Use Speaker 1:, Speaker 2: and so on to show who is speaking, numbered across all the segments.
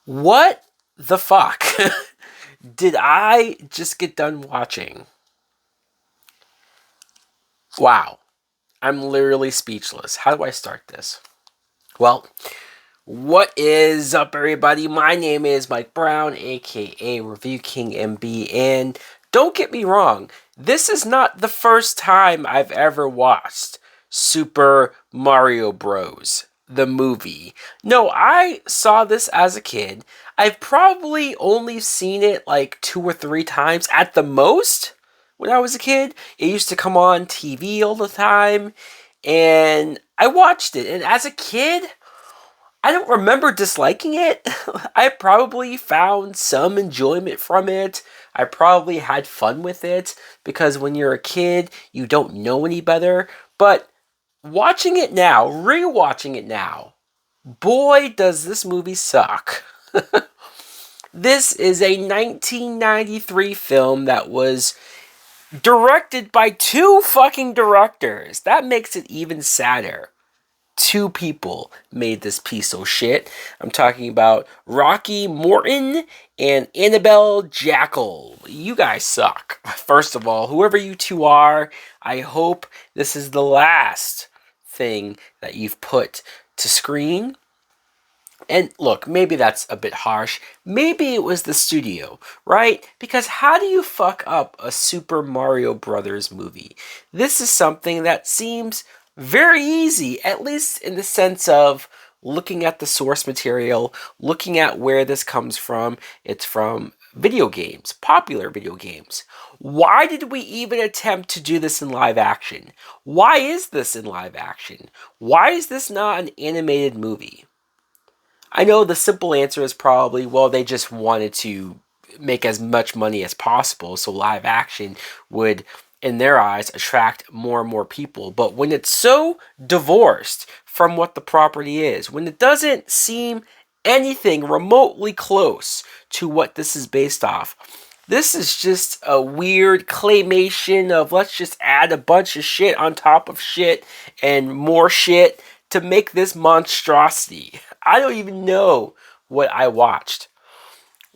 Speaker 1: What the fuck did I just get done watching? Wow. I'm literally speechless. How do I start this? Well, what is up, everybody? My name is Mike Brown, aka Review King MB, and don't get me wrong, this is not the first time I've ever watched Super Mario Bros. The movie. No, I saw this as a kid. I've probably only seen it like 2 or 3 times at the most when I was a kid. It used to come on TV all the time, and I watched it. And as a kid, I don't remember disliking it. I probably found some enjoyment from it. I probably had fun with it because when you're a kid, you don't know any better. But watching it now, rewatching it now, boy, does this movie suck. This is a 1993 film that was directed by two fucking directors. That makes it even sadder. Two people made this piece of shit. I'm talking about Rocky Morton and Annabelle Jackal. You guys suck. First of all, whoever you two are, I hope this is the last thing that you've put to screen. And look, maybe that's a bit harsh. Maybe it was the studio, right? Because how do you fuck up a Super Mario Brothers movie? This is something that seems very easy, at least in the sense of looking at the source material, looking at where this comes from. It's from video games, popular video games. Why did we even attempt to do this in live action? Why is this in live action? Why is this not an animated movie? I know the simple answer is probably, well, they just wanted to make as much money as possible, so live action would, in their eyes, attract more and more people. But when it's so divorced from what the property is, when it doesn't seem anything remotely close to what this is based off, this is just a weird claymation of let's just add a bunch of shit on top of shit and more shit to make this monstrosity. I don't even know what I watched.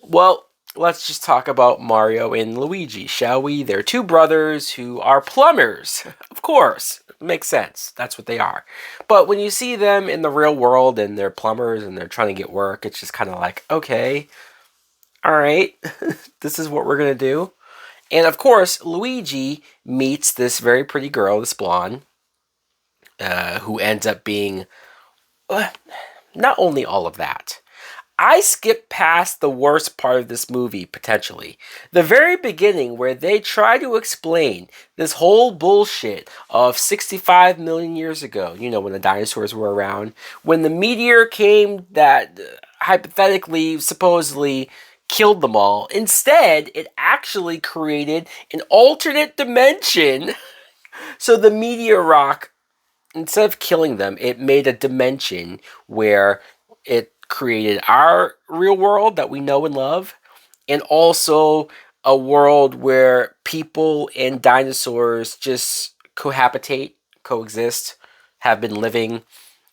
Speaker 1: Well, let's just talk about Mario and Luigi, shall we? They're two brothers who are plumbers. Of course, it makes sense. That's what they are. But when you see them in the real world and they're plumbers and they're trying to get work, it's just kind of like, okay, all right, this is what we're going to do. And of course, Luigi meets this very pretty girl, this blonde, who ends up being not only all of that. I skipped past the worst part of this movie, potentially. The very beginning, where they try to explain this whole bullshit of 65 million years ago, you know, when the dinosaurs were around, when the meteor came that hypothetically, supposedly, killed them all. Instead, it actually created an alternate dimension. So the meteor rock, instead of killing them, it made a dimension where it created our real world that we know and love, and also a world where people and dinosaurs just coexist, have been living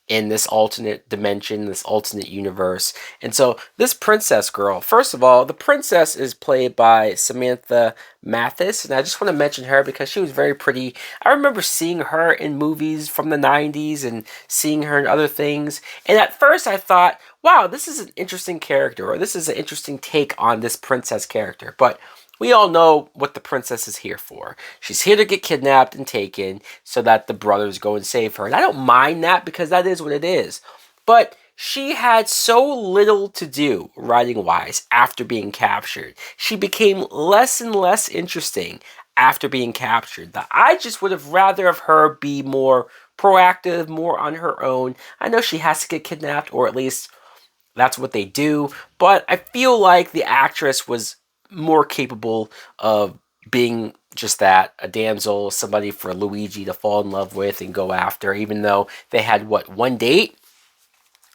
Speaker 1: in this alternate dimension, this alternate universe. And so this princess girl, first of all, the princess is played by Samantha Mathis, and I just want to mention her because she was very pretty. I remember seeing her in movies from the 90s and seeing her in other things. And at first I thought, wow, this is an interesting character, or this is an interesting take on this princess character. But we all know what the princess is here for. She's here to get kidnapped and taken so that the brothers go and save her. And I don't mind that because that is what it is. But she had so little to do, writing-wise, after being captured. She became less and less interesting after being captured. I just would have rather have her be more proactive, more on her own. I know she has to get kidnapped, or at least that's what they do. But I feel like the actress was more capable of being just that, a damsel, somebody for Luigi to fall in love with and go after, even though they had, one date?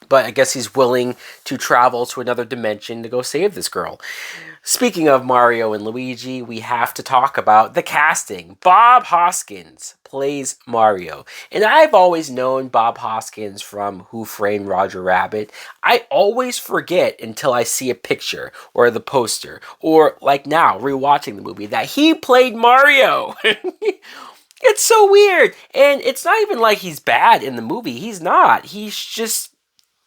Speaker 1: But I guess he's willing to travel to another dimension to go save this girl. Speaking of Mario and Luigi, we have to talk about the casting. Bob Hoskins plays Mario. And I've always known Bob Hoskins from Who Framed Roger Rabbit. I always forget until I see a picture or the poster, or like now, rewatching the movie, that he played Mario. It's so weird. And it's not even like he's bad in the movie. He's not. He's just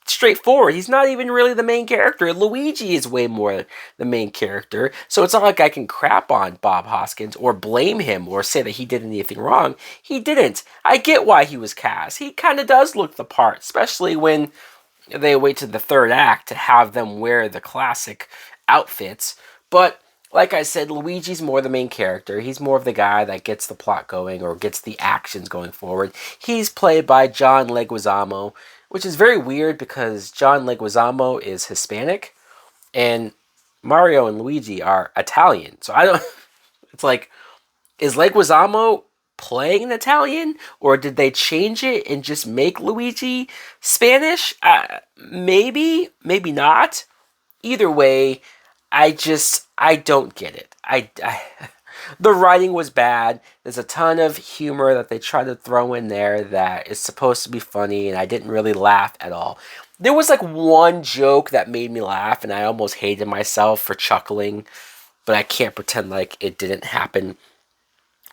Speaker 1: straightforward. He's not even really the main character. Luigi is way more the main character. So it's not like I can crap on Bob Hoskins or blame him or say that he did anything wrong. He didn't. I get why he was cast. He kind of does look the part, especially when they wait to the third act to have them wear the classic outfits. But like I said, Luigi's more the main character. He's more of the guy that gets the plot going or gets the actions going forward. He's played by John Leguizamo, which is very weird because John Leguizamo is Hispanic and Mario and Luigi are Italian. So I don't. It's like, is Leguizamo playing an Italian, or did they change it and just make Luigi Spanish? Maybe, maybe not. Either way, I don't get it. The writing was bad. There's a ton of humor that they try to throw in there that is supposed to be funny, and I didn't really laugh at all. There was like one joke that made me laugh, and I almost hated myself for chuckling, but I can't pretend like it didn't happen.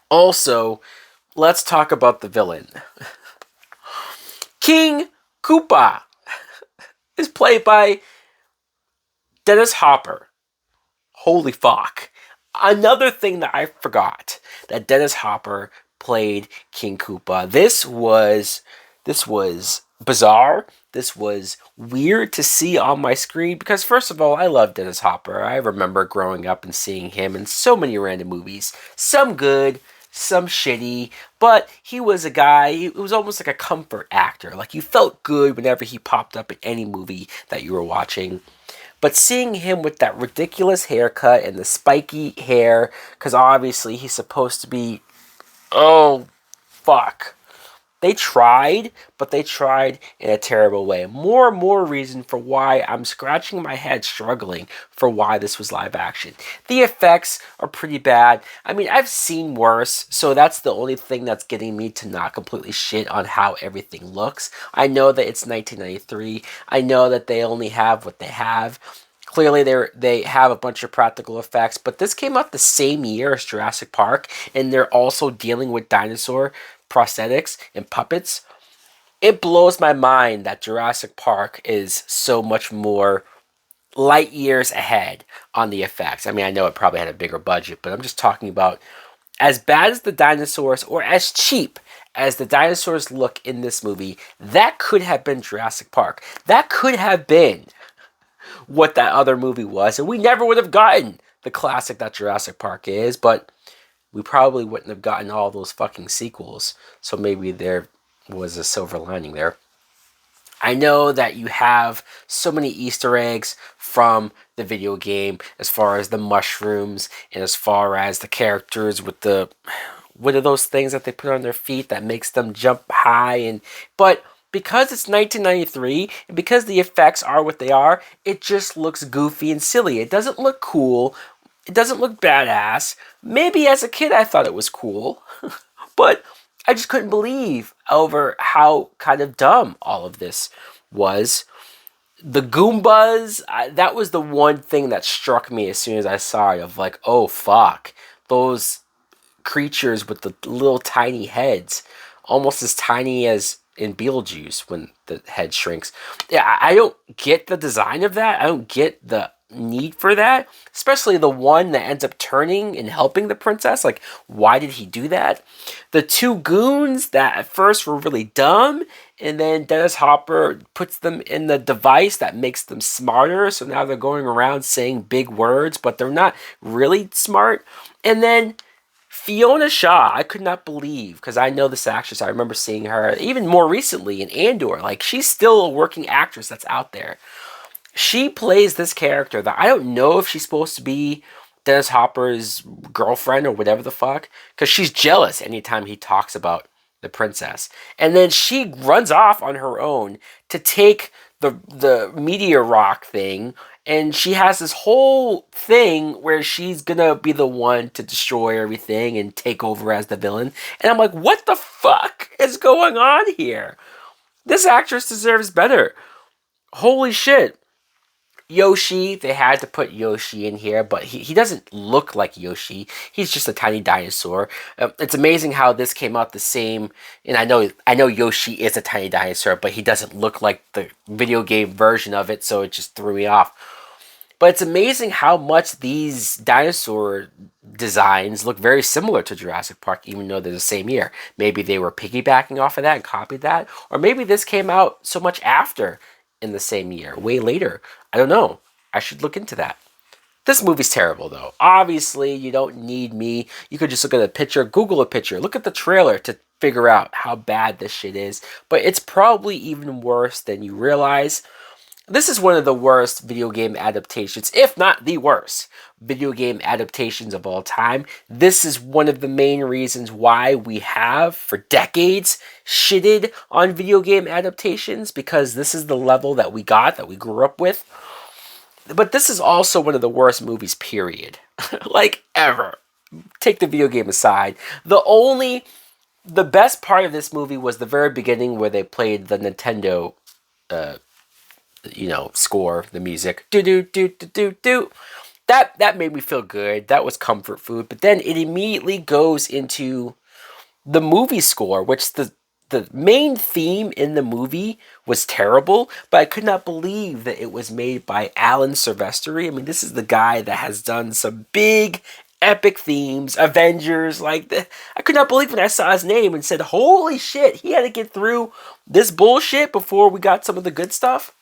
Speaker 1: Also, let's talk about the villain. King Koopa is played by Dennis Hopper. Holy fuck. Another thing that I forgot, that Dennis Hopper played King Koopa. This was bizarre. This was weird to see on my screen because, first of all, I love Dennis Hopper. I remember growing up and seeing him in so many random movies. Some good, some shitty, but he was a guy, it was almost like a comfort actor. Like, you felt good whenever he popped up in any movie that you were watching. But seeing him with that ridiculous haircut and the spiky hair, because obviously he's supposed to be, oh, fuck. They tried, but they tried in a terrible way. More and more reason for why I'm scratching my head struggling for why this was live action. The effects are pretty bad. I mean, I've seen worse, so that's the only thing that's getting me to not completely shit on how everything looks. I know that it's 1993. I know that they only have what they have. Clearly, they have a bunch of practical effects, but this came out the same year as Jurassic Park, and they're also dealing with dinosaur prosthetics and puppets. It blows my mind that Jurassic Park is so much more light years ahead on the effects. I mean, I know it probably had a bigger budget, but I'm just talking about as bad as the dinosaurs or as cheap as the dinosaurs look in this movie, that could have been Jurassic Park. That could have been what that other movie was, and we never would have gotten the classic that Jurassic Park is, but we probably wouldn't have gotten all those fucking sequels. So maybe there was a silver lining there. I know that you have so many Easter eggs from the video game, as far as the mushrooms and as far as the characters with the, what are those things that they put on their feet that makes them jump high, and but because it's 1993 and because the effects are what they are, it just looks goofy and silly. It doesn't look cool. It doesn't look badass. Maybe as a kid I thought it was cool, but I just couldn't believe over how kind of dumb all of this was. The Goombas, that was the one thing that struck me as soon as I saw it, of like, oh fuck, those creatures with the little tiny heads, almost as tiny as in Beetlejuice when the head shrinks. Yeah, I don't get the design of that. I don't get the need for that, especially the one that ends up turning and helping the princess. Like, why did he do that? The two goons that at first were really dumb, and then Dennis Hopper puts them in the device that makes them smarter, so now they're going around saying big words, but they're not really smart. And then Fiona Shaw, I could not believe, because I know this actress. I remember seeing her even more recently in Andor. Like, she's still a working actress that's out there. She plays this character that I don't know if she's supposed to be Dennis Hopper's girlfriend or whatever the fuck, because she's jealous anytime he talks about the princess. And then she runs off on her own to take the meteor rock thing, and she has this whole thing where she's gonna be the one to destroy everything and take over as the villain. And I'm like, what the fuck is going on here? This actress deserves better. Holy shit. Yoshi, they had to put Yoshi in here, but he doesn't look like Yoshi. He's just a tiny dinosaur. It's amazing how this came out the same. And I know Yoshi is a tiny dinosaur, but he doesn't look like the video game version of it, so it just threw me off. But it's amazing how much these dinosaur designs look very similar to Jurassic Park, even though they're the same year. Maybe they were piggybacking off of that and copied that, or maybe this came out so much after in the same year, way later. I don't know. I should look into that. This movie's terrible, though. Obviously, you don't need me. You could just look at a picture, Google a picture, look at the trailer to figure out how bad this shit is. But it's probably even worse than you realize. This is one of the worst video game adaptations, if not the worst video game adaptations of all time. This is one of the main reasons why we have, for decades, shitted on video game adaptations, because this is the level that we got, that we grew up with. But this is also one of the worst movies, period. Like, ever. Take the video game aside. The best part of this movie was the very beginning where they played the Nintendo score, the music. Do do do do do do. That made me feel good. That was comfort food. But then it immediately goes into the movie score, which the main theme in the movie was terrible, but I could not believe that it was made by Alan Silvestri. I mean, this is the guy that has done some big epic themes, Avengers, I could not believe when I saw his name and said, holy shit, he had to get through this bullshit before we got some of the good stuff.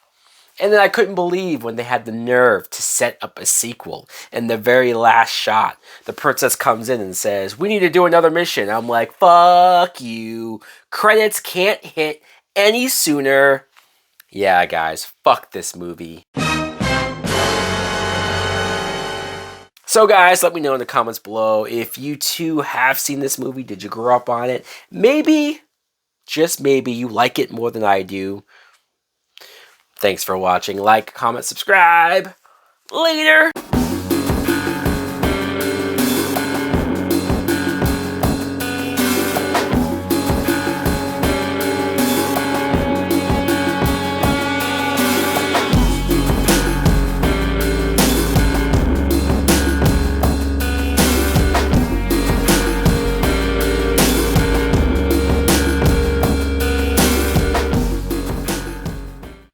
Speaker 1: And then I couldn't believe when they had the nerve to set up a sequel. In the very last shot, the princess comes in and says, we need to do another mission. I'm like, fuck you. Credits can't hit any sooner. Yeah, guys, fuck this movie. So guys, let me know in the comments below if you too have seen this movie. Did you grow up on it? Maybe, just maybe, you like it more than I do. Thanks for watching. Like, comment, subscribe. Later.